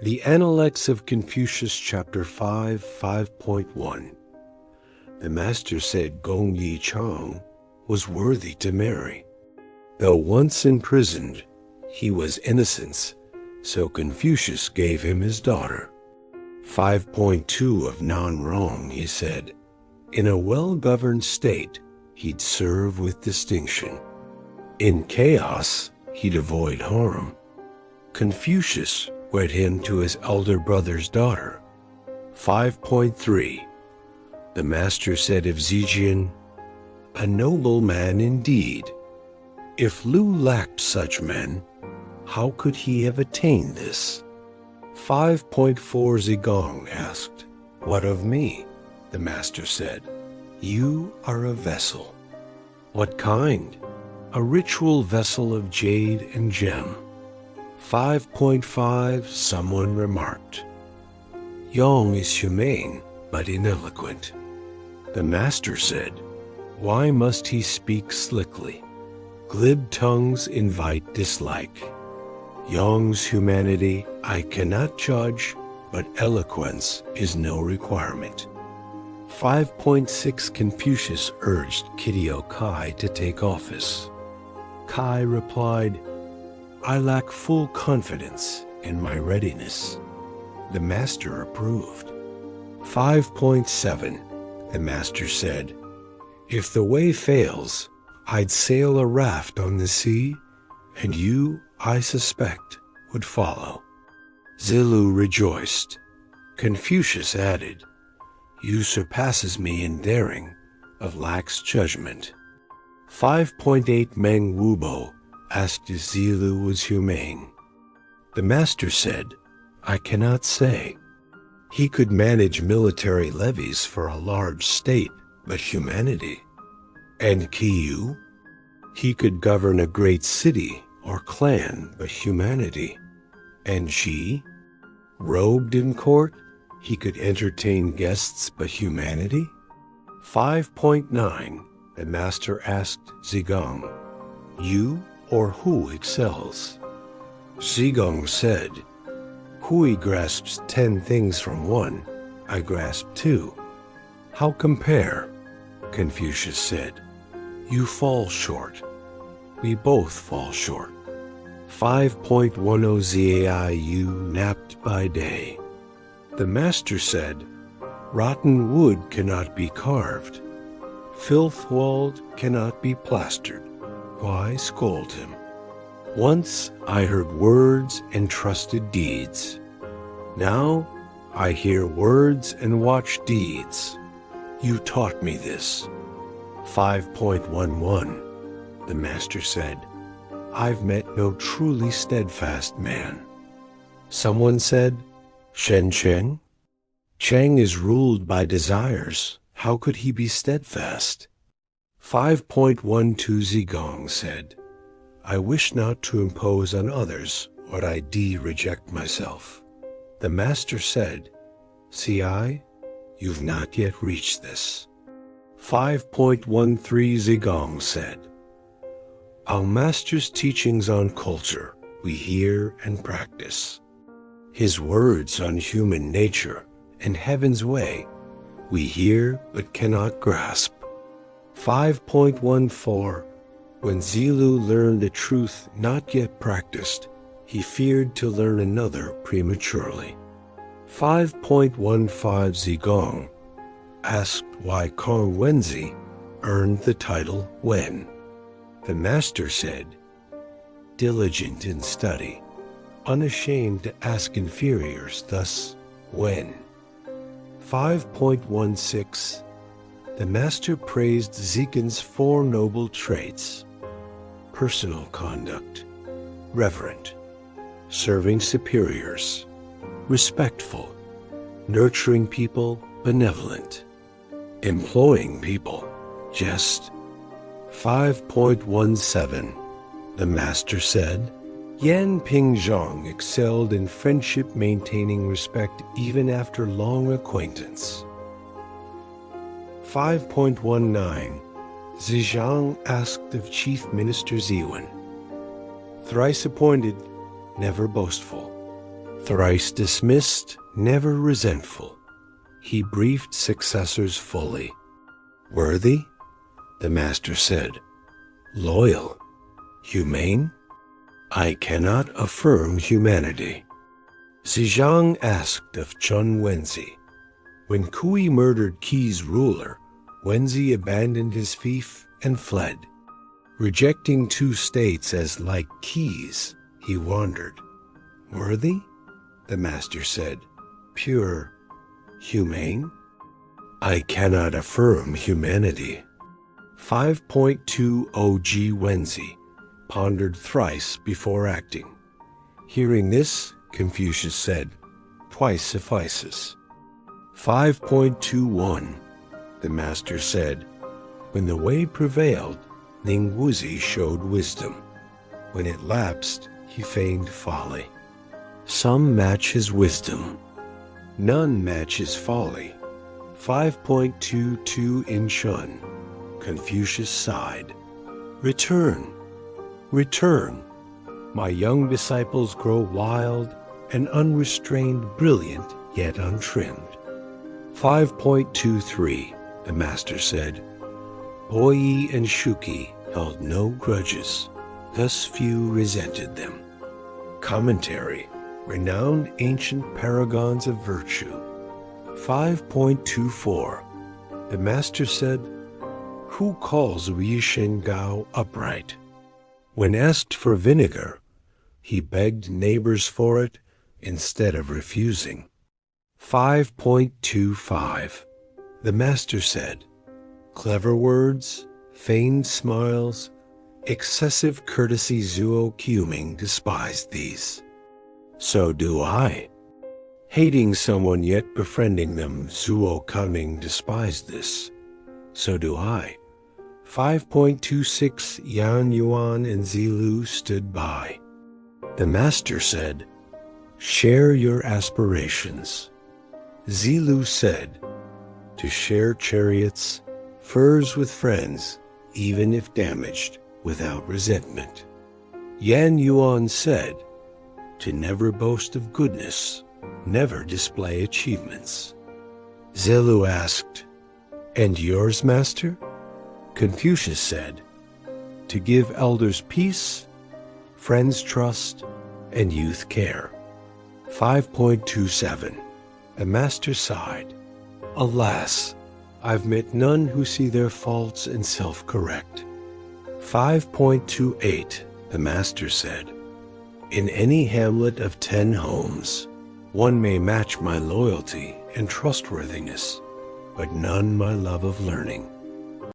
The Analects of Confucius, Chapter 5, 5.1. The master said Gong Yi Chang was worthy to marry. Though once imprisoned, he was innocent, so Confucius gave him his daughter. 5.2 of non-wrong, he said, in a well-governed state, he'd serve with distinction. In chaos, he'd avoid harm. Confucius wed him to his elder brother's daughter. 5.3. The master said of Zijian, a noble man indeed. If Lu lacked such men, how could he have attained this? 5.4 Zigong asked, what of me? The master said, you are a vessel. What kind? A ritual vessel of jade and gem. 5.5 Someone remarked, Yong is humane, but ineloquent. The master said, why must he speak slickly? Glib tongues invite dislike. Yong's humanity I cannot judge, but eloquence is no requirement. 5.6 Confucius urged Kitio Kai to take office. Kai replied, I lack full confidence in my readiness. The master approved. 5.7 The master said, if the way fails, I'd sail a raft on the sea, and you, I suspect, would follow. Zilu rejoiced. Confucius added, you surpasses me in daring, of lax judgment. 5.8 Meng Wubo asked if Zilu was humane. The master said, I cannot say. He could manage military levies for a large state, but humanity. And Kiyu? He could govern a great city or clan, but humanity. And she? Robed in court, he could entertain guests, but humanity? 5.9 The master asked Zigong, you or who excels? Zigong said, Hui grasps 10 things from one, I grasp 2. How compare? Confucius said, you fall short. We both fall short. 5.10 Zaiu napped by day. The master said, rotten wood cannot be carved. Filth-walled cannot be plastered. Why scold him? Once I heard words and trusted deeds. Now I hear words and watch deeds. You taught me this. 5.11 The master said, I've met no truly steadfast man. Someone said, Shen Cheng? Cheng is ruled by desires. How could he be steadfast? 5.12 Zigong said, I wish not to impose on others what I reject myself. The master said, see you've not yet reached this. 5.13 Zigong said, our master's teachings on culture we hear and practice. His words on human nature and heaven's way we hear but cannot grasp. 5.14 When Zilu learned a truth not yet practiced, he feared to learn another prematurely. 5.15 Zigong asked why Kong Wenzi earned the title Wen. The master said, diligent in study, unashamed to ask inferiors, thus Wen. 5.16 The master praised Zikin's 4 noble traits: personal conduct, reverent, serving superiors, respectful, nurturing people, benevolent, employing people, just. 5.17 The master said, Yan Pingzhang excelled in friendship, maintaining respect even after long acquaintance. 5.19 Zizhang asked of Chief Minister Ziwen, thrice appointed, never boastful. Thrice dismissed, never resentful, he briefed successors fully. Worthy? The master said. Loyal? Humane? I cannot affirm humanity. Zhejiang asked of Chun Wenzi. When Kui murdered Qi's ruler, Wenzi abandoned his fief and fled. Rejecting two states as like Qi's, he wandered. Worthy? The master said. Pure? Humane? I cannot affirm humanity. 5.2 OG Wenzi pondered thrice before acting. Hearing this, Confucius said, twice suffices. 5.21 The master said, when the way prevailed, Ningwuzi showed wisdom. When it lapsed, he feigned folly. Some match his wisdom. None match his folly. 5.22 In Shun, Confucius sighed. Return, return. My young disciples grow wild and unrestrained, brilliant, yet untrimmed. 5.23 The master said, Boyi and Shuki held no grudges, thus few resented them. Commentary, renowned ancient paragons of virtue. 5.24 The master said, who calls Wei Shen Gao upright? When asked for vinegar, he begged neighbors for it instead of refusing. 5.25 The master said, clever words, feigned smiles, excessive courtesy Zuo Quming despised these. So do I. Hating someone yet befriending them, Zuo Cunning despised this. So do I. 5.26 Yan Yuan and Zilu stood by. The master said, share your aspirations. Zilu said, to share chariots, furs with friends, even if damaged, without resentment. Yan Yuan said, to never boast of goodness, never display achievements. Zilu asked, and yours, master? Confucius said, to give elders peace, friends trust, and youth care. 5.27 The master sighed, alas, I've met none who see their faults and self-correct. 5.28 The master said, in any hamlet of 10 homes, one may match my loyalty and trustworthiness, but none my love of learning.